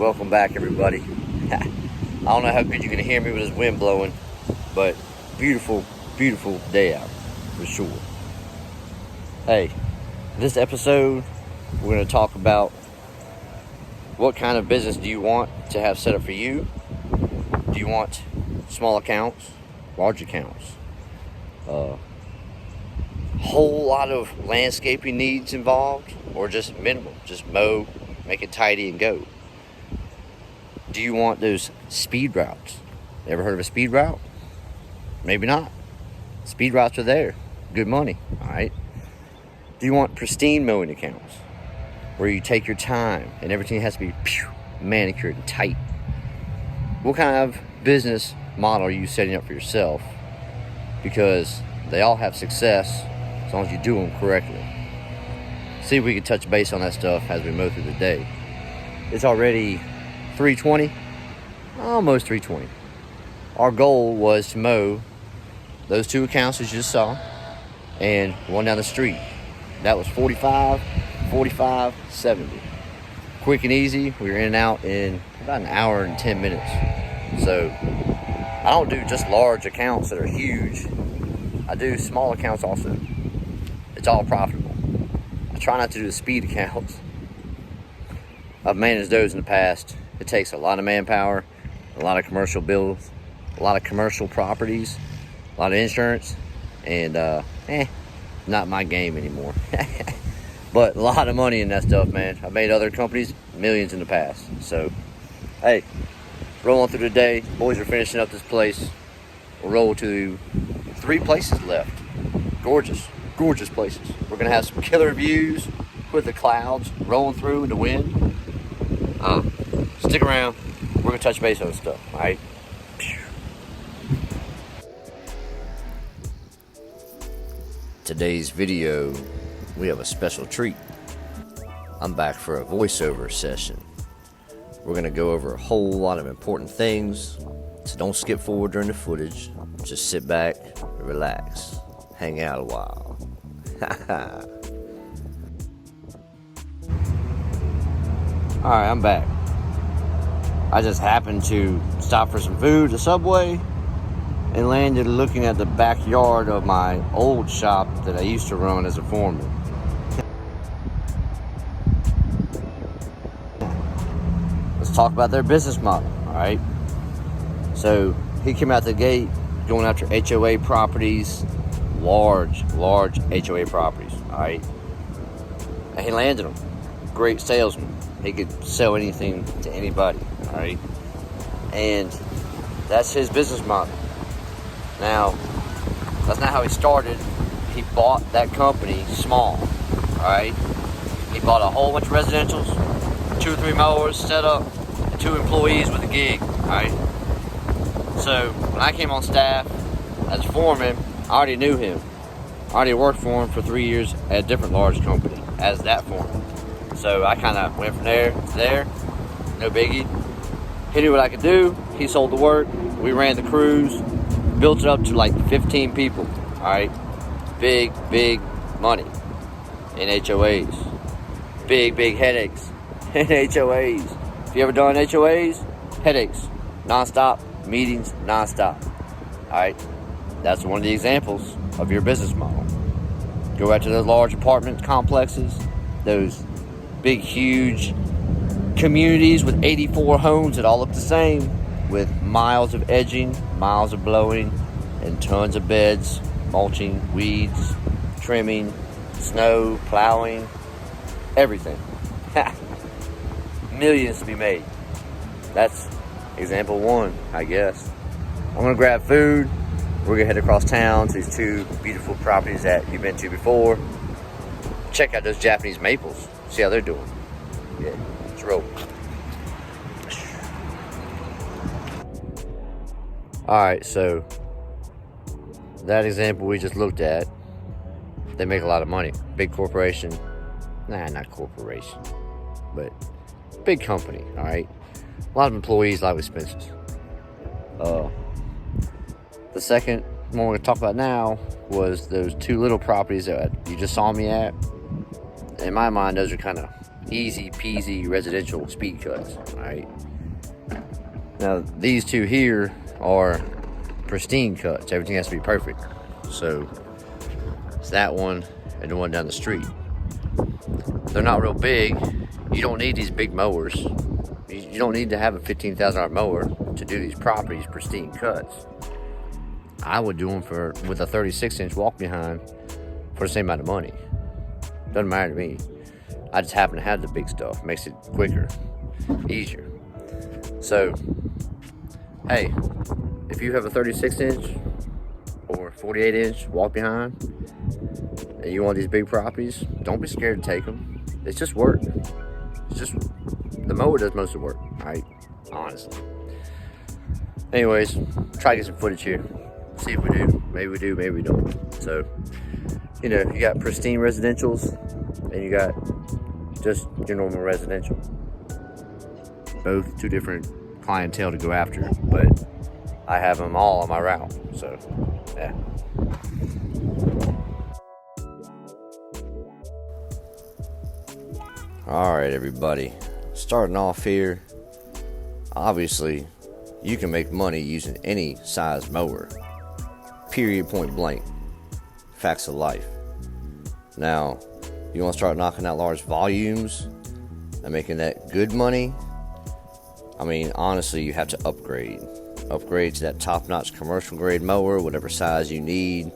Welcome back, everybody. I don't know how good you can hear me with this wind blowing, but beautiful, beautiful day out for sure. Hey, this episode we're going to talk about what kind of business do you want to have set up for you. Do you want small accounts, large accounts? Whole lot of landscaping needs involved, or just minimal, just mow, make it tidy and go? Do you want those speed routes? Ever heard of a speed route? Maybe not. Speed routes are there, good money, all right? Do you want pristine mowing accounts where you take your time and everything has to be manicured and tight? What kind of business model are you setting up for yourself? Because they all have success as long as you do them correctly. See if we can touch base on that stuff as we mow through the day. It's already 3:20, almost 3:20. Our goal was to mow those two accounts as you just saw and one down the street. That was 45, 70. Quick and easy. We were in and out in about an hour and 10 minutes. So I don't do just large accounts that are huge. I do small accounts also. It's all profitable. I try not to do the speed accounts. I've managed those in the past. It takes a lot of manpower, a lot of commercial bills, a lot of commercial properties, a lot of insurance, and not my game anymore. But a lot of money in that stuff, man. I've made other companies millions in the past. So, hey, rolling through the day. Boys are finishing up this place. We'll roll to 3 places left. Gorgeous, gorgeous places. We're gonna have some killer views with the clouds rolling through and the wind. Stick around. We're gonna touch base on stuff, all right? Today's video, we have a special treat. I'm back for a voiceover session. We're gonna go over a whole lot of important things, so don't skip forward during the footage. Just sit back, relax, hang out a while. Alright, I'm back. I just happened to stop for some food at the Subway and landed looking at the backyard of my old shop that I used to run as a foreman. Let's talk about their business model, all right? So he came out the gate going after HOA properties, large HOA properties, all right? And he landed them. Great salesman. He could sell anything to anybody, all right? And that's his business model. Now, that's not how he started. He bought that company small, all right? He bought a whole bunch of residentials, 2 or 3 mowers set up, and 2 employees with a gig, all right? So when I came on staff as a foreman, I already knew him. I already worked for him for 3 years at a different large company as that foreman. So I kind of went from there to there, no biggie. He knew what I could do. He sold the work. We ran the crews, built it up to like 15 people, all right? Big money in HOAs. Big headaches in HOAs. If you ever done HOAs, headaches, nonstop, meetings, nonstop, all right? That's one of the examples of your business model. Go out to those large apartment complexes, those big, huge communities with 84 homes that all look the same, with miles of edging, miles of blowing, and tons of beds, mulching, weeds, trimming, snow, plowing, everything. Millions to be made. That's example 1, I guess. I'm gonna grab food. We're gonna head across town to these 2 beautiful properties that you've been to before. Check out those Japanese maples. See how they're doing. Yeah, let's roll. Alright, so that example we just looked at, they make a lot of money. Big corporation. Nah, not corporation, but big company, alright? A lot of employees, a lot of expenses. The second one we're going to talk about now was those 2 little properties that you just saw me at. In my mind, those are kind of easy peasy residential speed cuts. All right. Now these two here are pristine cuts. Everything has to be perfect. So it's that one and the one down the street. They're not real big. You don't need these big mowers. You don't need to have a $15,000 mower to do these properties pristine cuts. I would do them with a 36-inch walk behind for the same amount of money. Doesn't matter to me. I just happen to have the big stuff. Makes it quicker, easier. So, hey, if you have a 36-inch or 48-inch walk behind and you want these big properties, don't be scared to take them. It's just work. It's just, the mower does most of the work, right? Honestly. Anyways, try to get some footage here. See if we do. Maybe we do, maybe we don't. So, you know, you got pristine residentials and you got just your normal residential. Both two different clientele to go after, but I have them all on my route. So, yeah. All right, everybody. Starting off here, obviously, you can make money using any size mower. Period, point blank. Facts of life. Now, you want to start knocking out large volumes and making that good money? I mean, honestly, you have to upgrade. Upgrade to that top-notch commercial grade mower, whatever size you need,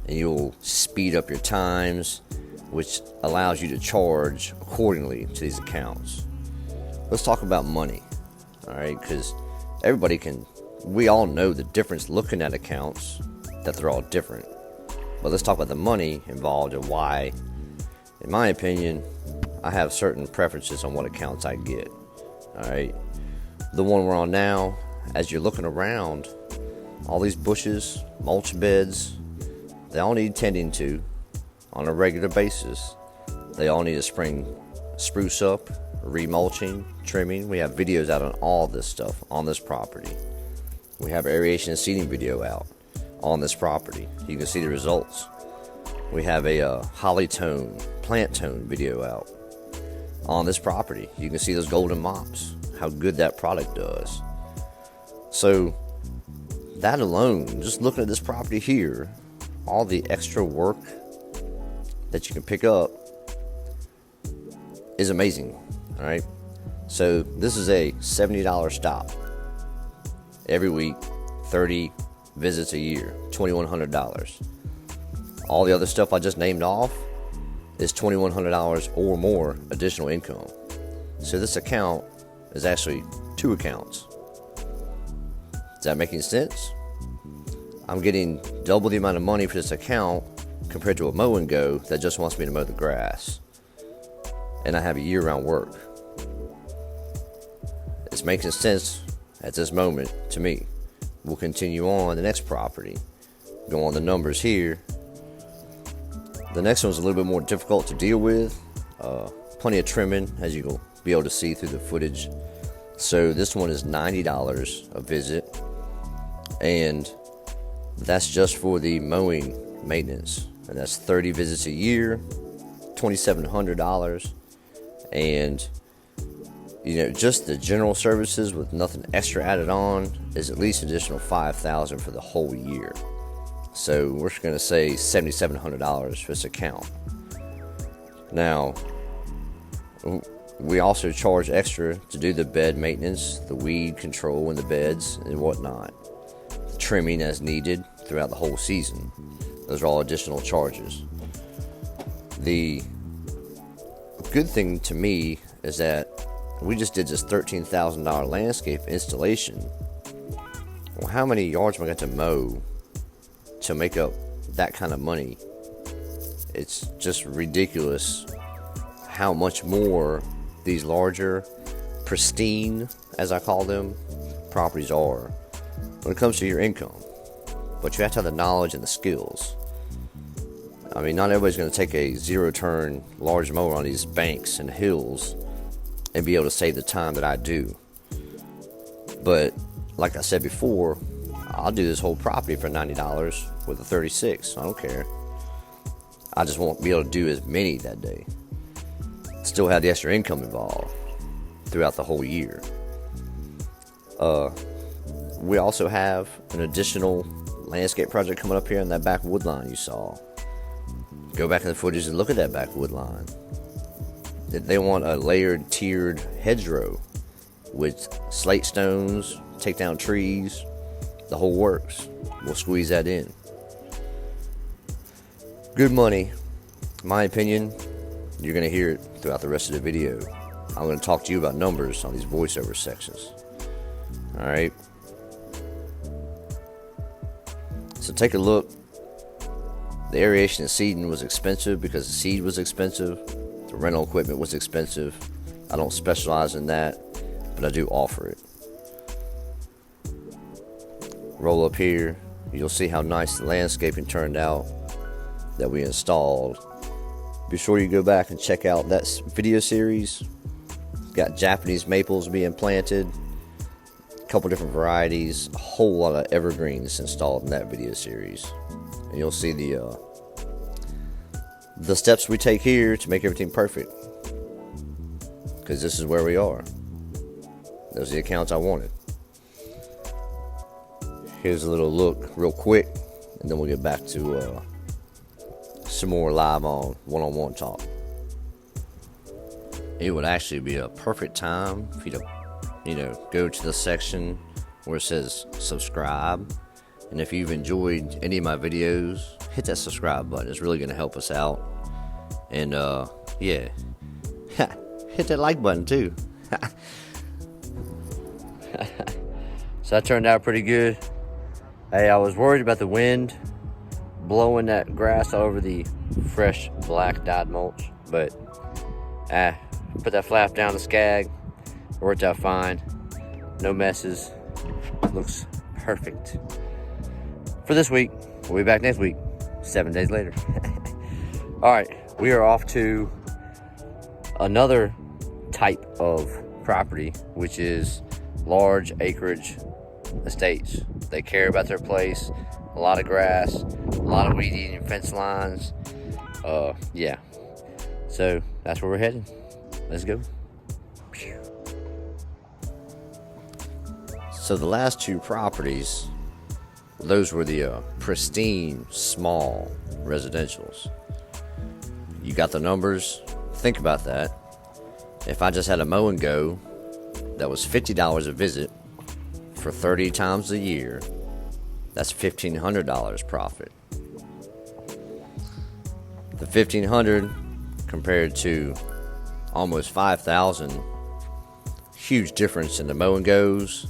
and you'll speed up your times, which allows you to charge accordingly to these accounts. Let's talk about money, all right? Because we all know the difference looking at accounts, that they're all different. But let's talk about the money involved and why, in my opinion, I have certain preferences on what accounts I get, all right? The one we're on now, as you're looking around, all these bushes, mulch beds, they all need tending to on a regular basis. They all need a spruce up, remulching, trimming. We have videos out on all this stuff on this property. We have aeration and seeding video out on this property. You can see the results. We have a holly tone, plant tone video out on this property. You can see those golden mops, how good that product does. So that alone, just looking at this property here, all the extra work that you can pick up is amazing. All right. So this is a $70 stop every week, 30 visits a year, $2,100. All the other stuff I just named off is $2,100 or more additional income. So this account is actually 2 accounts. Is that making sense? I'm getting double the amount of money for this account compared to a mow and go that just wants me to mow the grass. And I have a year-round work. It's making sense at this moment to me. We'll continue on the next property. Go on the numbers here. The next one's a little bit more difficult to deal with. Plenty of trimming, as you'll be able to see through the footage. So this one is $90 a visit. And that's just for the mowing maintenance. And that's 30 visits a year, $2,700. And, you know, just the general services with nothing extra added on is at least an additional $5,000 for the whole year. So we're just going to say $7,700 for this account. Now, we also charge extra to do the bed maintenance, the weed control in the beds and whatnot, trimming as needed throughout the whole season. Those are all additional charges. The good thing to me is that we just did this $13,000 landscape installation. Well, how many yards am I going to mow to make up that kind of money? It's just ridiculous how much more these larger, pristine, as I call them, properties are when it comes to your income. But you have to have the knowledge and the skills. I mean, not everybody's going to take a zero-turn large mower on these banks and hills and be able to save the time that I do. But like I said before, I'll do this whole property for $90 with a 36. I don't care. I just won't be able to do as many that day. still have the extra income involved throughout the whole year. We also have an additional landscape project coming up here in that back wood line you saw. Go back in the footage and look at that back wood line. They want a layered, tiered hedgerow with slate stones, take down trees, the whole works. We'll squeeze that in. Good money, in my opinion. You're going to hear it throughout the rest of the video. I'm going to talk to you about numbers on these voiceover sections. Alright? So take a look. The aeration and seeding was expensive because the seed was expensive. The rental equipment was expensive. I don't specialize in that, but I do offer it. Roll up here. You'll see how nice the landscaping turned out that we installed. Be sure you go back and check out that video series. Got Japanese maples being planted, a couple different varieties, a whole lot of evergreens installed in that video series. And you'll see the steps we take here to make everything perfect. Because this is where we are. Those are the accounts I wanted. Here's a little look real quick, and then we'll get back to some more live on one-on-one talk. It would actually be a perfect time for you to, go to the section where it says subscribe. And if you've enjoyed any of my videos, hit that subscribe button. It's really going to help us out. And, yeah. Hit that like button, too. So that turned out pretty good. Hey, I was worried about the wind blowing that grass all over the fresh black dyed mulch. But, put that flap down the Scag. Worked out fine. No messes. Looks perfect. For this week, we'll be back next week, 7 days later. All right, we are off to another type of property, which is large acreage estates. They care about their place, a lot of grass, a lot of weed eating fence lines. Yeah, so that's where we're heading. Let's go. So the last two properties, those were the pristine, small residentials. You got the numbers? Think about that. If I just had a mow and go that was $50 a visit for 30 times a year, that's $1,500 profit. The $1,500 compared to almost $5,000, huge difference in the mow and goes.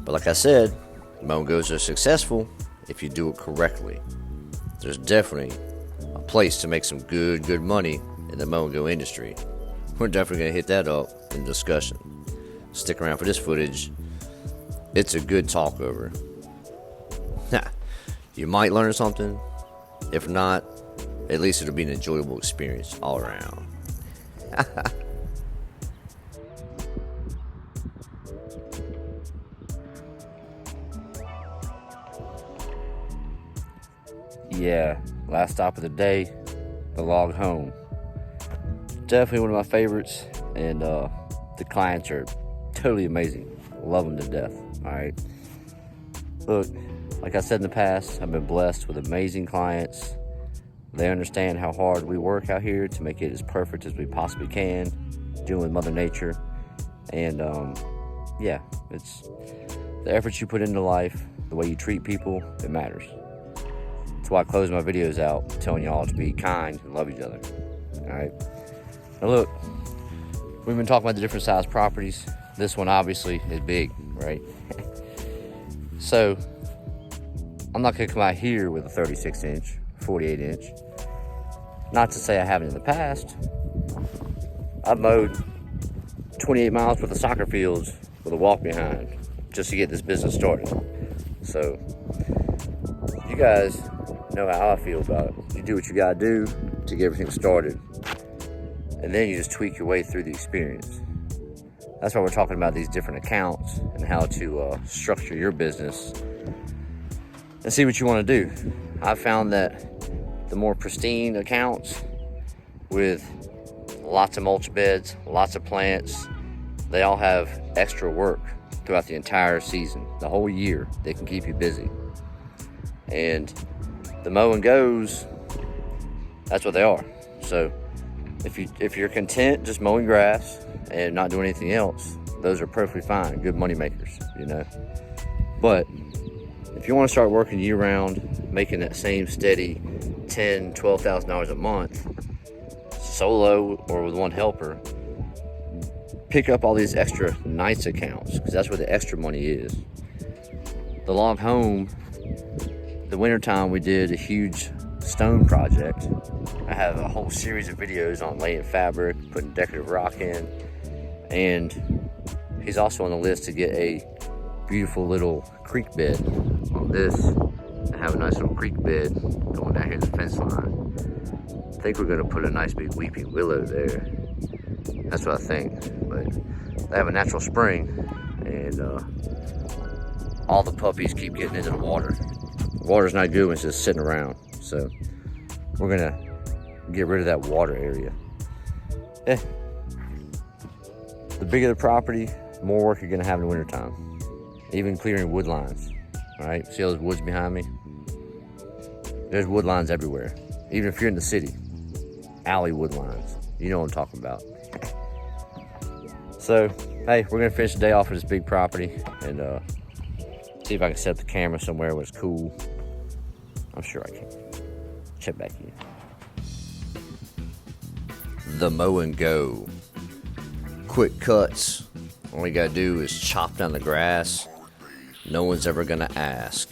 But like I said, mow and goes are successful if you do it correctly. There's definitely a place to make some good money in the mow and go industry. We're definitely going to hit that up in discussion. Stick around for this footage. It's a good talk over. You might learn something. If not, at least it'll be an enjoyable experience all around. Yeah, last stop of the day, the log home. Definitely one of my favorites, and the clients are totally amazing. Love them to death. All right. Look, like I said in the past, I've been blessed with amazing clients. They understand how hard we work out here to make it as perfect as we possibly can, dealing with Mother Nature. And yeah, it's the effort you put into life, the way you treat people, it matters. That's why I close my videos out telling y'all to be kind and love each other. All right. Now look, we've been talking about the different size properties. This one obviously is big, right? So I'm not gonna come out here with a 36 inch, 48 inch. Not to say I haven't in the past. I've mowed 28 miles worth of soccer fields with a walk behind just to get this business started. So you guys know how I feel about it. You do what you gotta do to get everything started, and then you just tweak your way through the experience. That's why we're talking about these different accounts and how to structure your business and see what you want to do. I've found that the more pristine accounts with lots of mulch beds, lots of plants. They all have extra work throughout the entire season, the whole year. They can keep you busy. And the mow and goes, that's what they are. So if you're content just mowing grass and not doing anything else, those are perfectly fine, good money makers, you know. But if you want to start working year round, making that same steady $10,000, $12,000 a month, solo or with one helper, pick up all these extra nights accounts, because that's where the extra money is. The log home, the wintertime we did a huge stone project. I have a whole series of videos on laying fabric, putting decorative rock in, and he's also on the list to get a beautiful little creek bed on this. I have a nice little creek bed going down here to the fence line. I think we're gonna put a nice big weeping willow there. That's what I think. But they have a natural spring, and all the puppies keep getting into the water. The water's not good when it's just sitting around, so we're gonna get rid of that water area. The bigger the property, the more work you're gonna have in the wintertime. Even clearing wood lines. All right, see all those woods behind me? There's wood lines everywhere. Even if you're in the city, alley wood lines. You know what I'm talking about. So, hey, we're gonna finish the day off with this big property and see if I can set up the camera somewhere where it's cool. I'm sure I can. Check back in. The mow and go. Quick cuts. All you gotta do is chop down the grass. No one's ever gonna ask.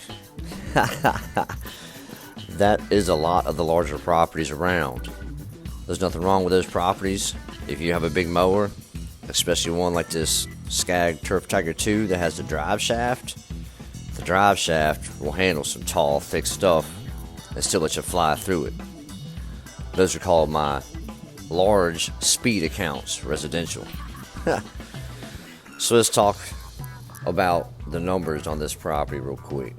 That is a lot of the larger properties around. There's nothing wrong with those properties. If you have a big mower, especially one like this Scag Turf Tiger 2 that has the drive shaft, the drive shaft will handle some tall, thick stuff and still let you fly through it. Those are called my large speed accounts, residential. So let's talk about the numbers on this property real quick.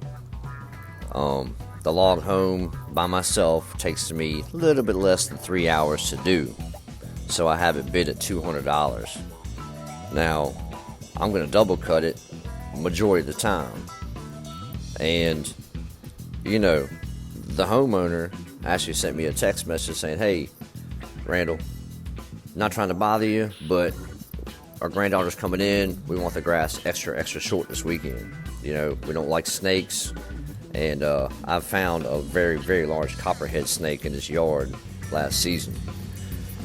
The log home by myself takes me a little bit less than 3 hours to do, so I have it bid at $200. Now, I'm going to double cut it majority of the time, and you know, the homeowner actually sent me a text message saying, "Hey, Randall, not trying to bother you, but our granddaughter's coming in. We want the grass extra short this weekend. You know, we don't like snakes, and I've found a very, very large copperhead snake in this yard last season.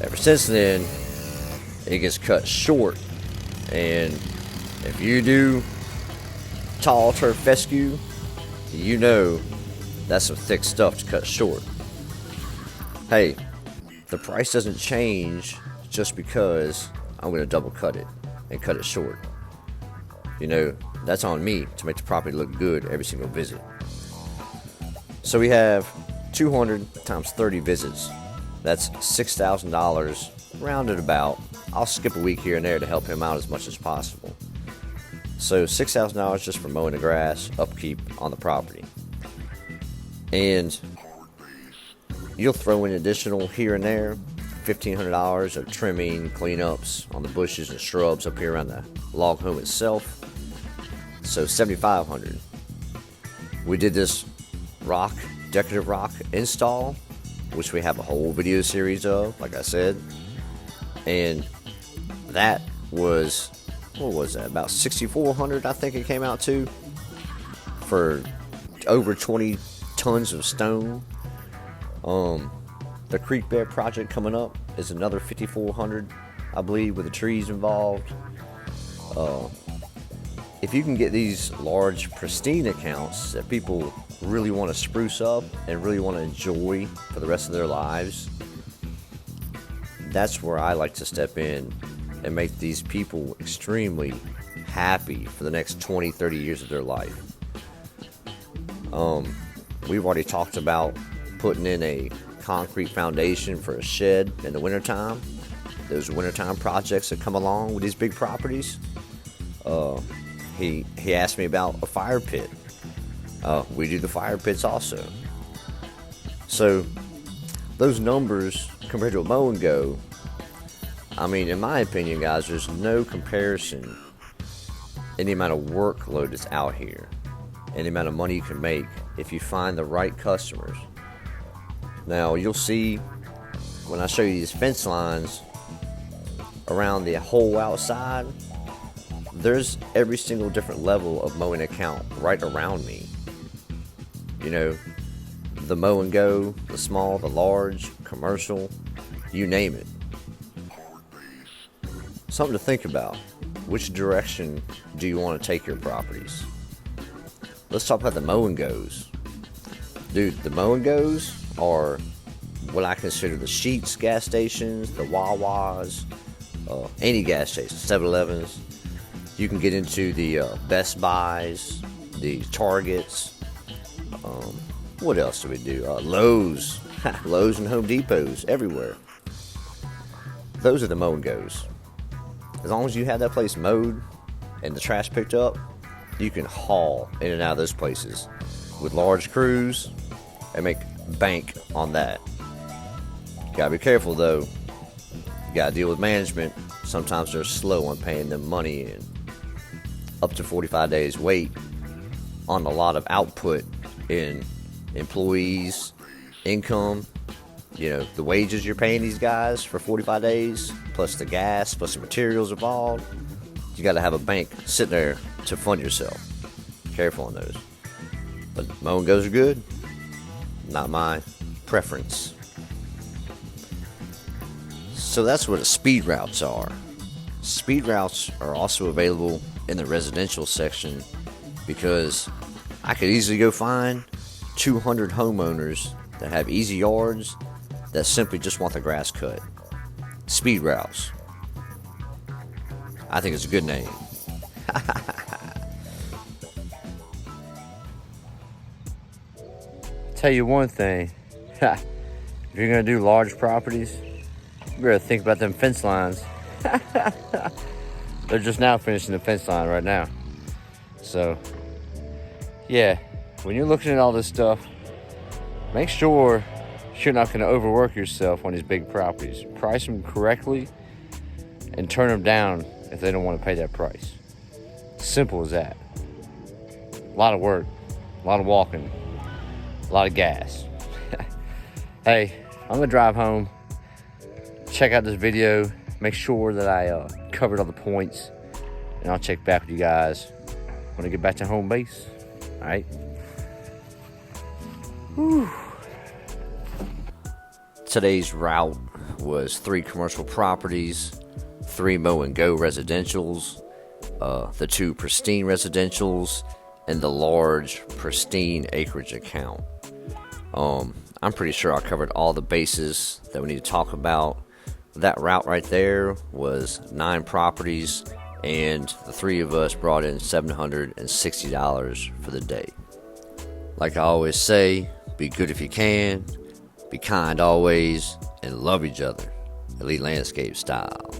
Ever since then, it gets cut short, and if you do tall turf fescue, you know that's some thick stuff to cut short. Hey, the price doesn't change just because I'm going to double cut it and cut it short. You know, that's on me to make the property look good every single visit. So we have 200 times 30 visits. That's $6,000 rounded about. I'll skip a week here and there to help him out as much as possible. So $6,000 just for mowing the grass, upkeep on the property. And you'll throw in additional here and there, $1,500 of trimming, cleanups on the bushes and shrubs up here around the log home itself. So $7,500. We did this decorative rock install, which we have a whole video series of, like I said. And that was, what was that, about $6,400 I think it came out to, for over 20 tons of stone. The creek bed project coming up is another $5,400, I believe, with the trees involved. If you can get these large, pristine accounts that people really want to spruce up and really want to enjoy for the rest of their lives, that's where I like to step in and make these people extremely happy for the next 20, 30 years of their life. We've already talked about putting in a concrete foundation for a shed in the wintertime. Those wintertime projects that come along with these big properties. He asked me about a fire pit. We do the fire pits also. So those numbers compared to a mow and go, I mean, in my opinion, guys, there's no comparison in the amount of workload that's out here and the amount of money you can make if you find the right customers. Now, you'll see when I show you these fence lines around the whole outside, there's every single different level of mowing account right around me. You know, the mow and go, the small, the large, commercial, you name it. Something to think about. Which direction do you want to take your properties? Let's talk about the mow and goes. Dude, the mow and goes are what I consider the Sheetz gas stations, the Wawas, any gas stations, 7-Elevens. You can get into the Best Buys, the Targets. What else do we do? Lowe's. Lowe's and Home Depots everywhere. Those are the mow and goes. As long as you have that place mowed and the trash picked up, you can haul in and out of those places with large crews and make bank on that. Gotta be careful though. You gotta deal with management. Sometimes they're slow on paying them money and up to 45 days wait on a lot of output in employees, income, you know, the wages you're paying these guys for 45 days, plus the gas, plus the materials involved. You got to have a bank sitting there to fund yourself. Careful on those. But mow and goes are good. Not my preference. So that's what the speed routes are. Speed routes are also available in the residential section because I could easily go find 200 homeowners that have easy yards that simply just want the grass cut. Speed routes. I think it's a good name. Tell you one thing. If you're going to do large properties, you better think about them fence lines. They're just now finishing the fence line right now. So, yeah, when you're looking at all this stuff, make sure you're not going to overwork yourself on these big properties. Price them correctly and turn them down if they don't want to pay that price. Simple as that. A lot of work, a lot of walking, a lot of gas. Hey, I'm going to drive home, check out this video, make sure that I covered all the points, and I'll check back with you guys when I get back to home base. All right? Whew. Today's route was 3 commercial properties, 3 mow and go residentials, the 2 pristine residentials, and the large pristine acreage account. I'm pretty sure I covered all the bases that we need to talk about. That route right there was 9 properties, and the 3 of us brought in $760 for the day. Like I always say, be good if you can, be kind always, and love each other, Elite Landscape style.